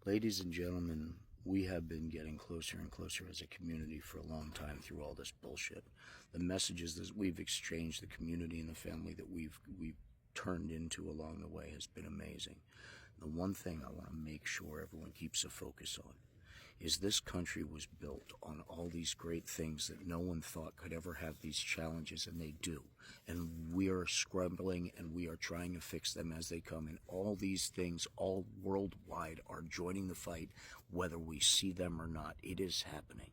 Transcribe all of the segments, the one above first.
Ladies and gentlemen, we have been getting closer and closer as a community for a long time through all this bullshit. The messages that we've exchanged, the community and the family that we've turned into along the way has been amazing. The one thing I want to make sure everyone keeps a focus on is this country was built on all these great things that no one thought could ever have these challenges, and they do. And we are scrambling and we are trying to fix them as they come. And all these things, all worldwide, are joining the fight, whether we see them or not. It is happening.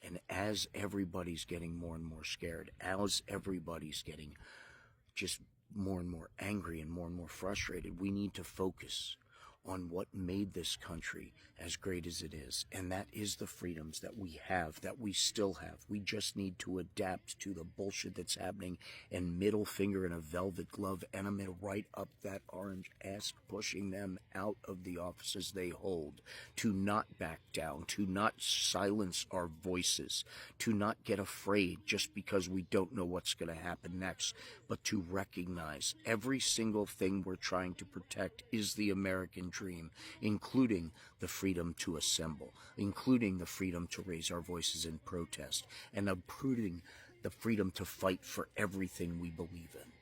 And as everybody's getting more and more scared, as everybody's getting just more and more angry and more frustrated, we need to focus on what made this country as great as it is, and that is the freedoms that we have, that we still have. We just need to adapt to the bullshit that's happening, and middle finger in a velvet glove, enemy right up that orange ass, pushing them out of the offices they hold, to not back down, to not silence our voices, to not get afraid just because we don't know what's going to happen next, but to recognize every single thing we're trying to protect is the American dream, including the freedom to assemble, including the freedom to raise our voices in protest, and including the freedom to fight for everything we believe in.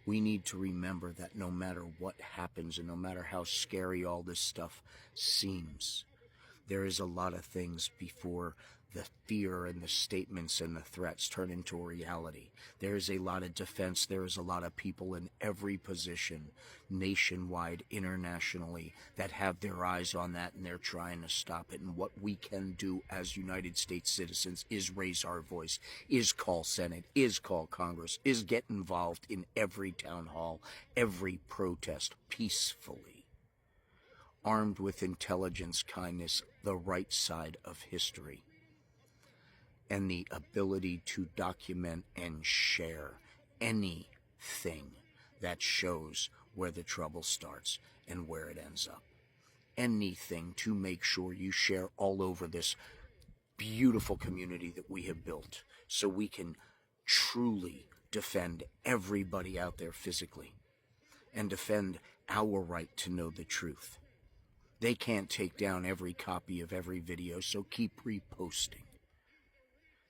We need to remember that no matter what happens and no matter how scary all this stuff seems, there is a lot of things before the fear and the statements and the threats turn into a reality. There is a lot of defense. There is a lot of people in every position, nationwide, internationally, that have their eyes on that, and they're trying to stop it. And what we can do as United States citizens is raise our voice, is call Senate, is call Congress, is get involved in every town hall, every protest peacefully, armed with intelligence, kindness, the right side of history, and the ability to document and share anything that shows where the trouble starts and where it ends up. Anything to make sure you share all over this beautiful community that we have built, so we can truly defend everybody out there physically and defend our right to know the truth. They can't take down every copy of every video, so keep reposting.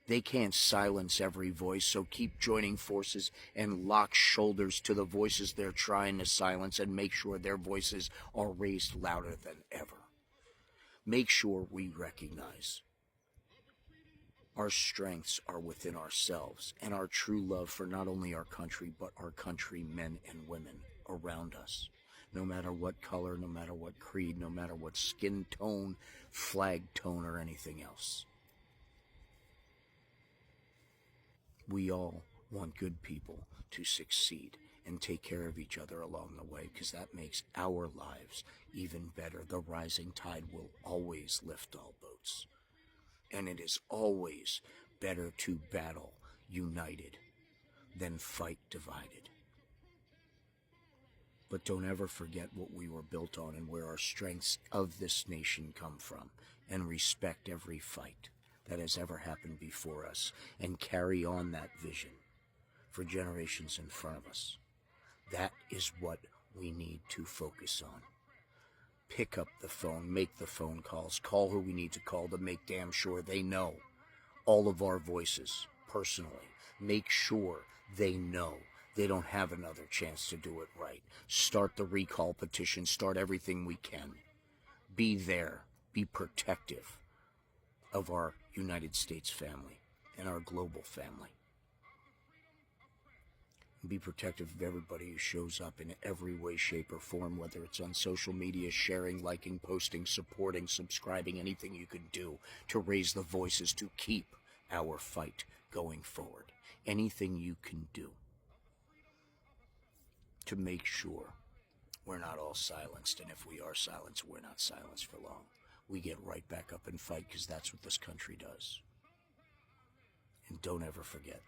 They can't silence every voice, so keep joining forces and lock shoulders to the voices they're trying to silence, and make sure their voices are raised louder than ever. Make sure we recognize our strengths are within ourselves, and our true love for not only our country, but our countrymen and women around us. No matter what color, no matter what creed, no matter what skin tone, flag tone, or anything else. We all want good people to succeed and take care of each other along the way, because that makes our lives even better. The rising tide will always lift all boats. And it is always better to battle united than fight divided. But don't ever forget what we were built on and where our strengths of this nation come from, and respect every fight that has ever happened before us, and carry on that vision for generations in front of us. That is what we need to focus on. Pick up the phone, make the phone calls, call who we need to call to make damn sure they know all of our voices personally. Make sure they know they don't have another chance to do it right. Start the recall petition, start everything we can. Be there, be protective of our United States family and our global family. Be protective of everybody who shows up in every way, shape, or form, whether it's on social media, sharing, liking, posting, supporting, subscribing, anything you can do to raise the voices to keep our fight going forward. Anything you can do to make sure we're not all silenced, and if we are silenced, we're not silenced for long. We get right back up and fight, because that's what this country does. And don't ever forget,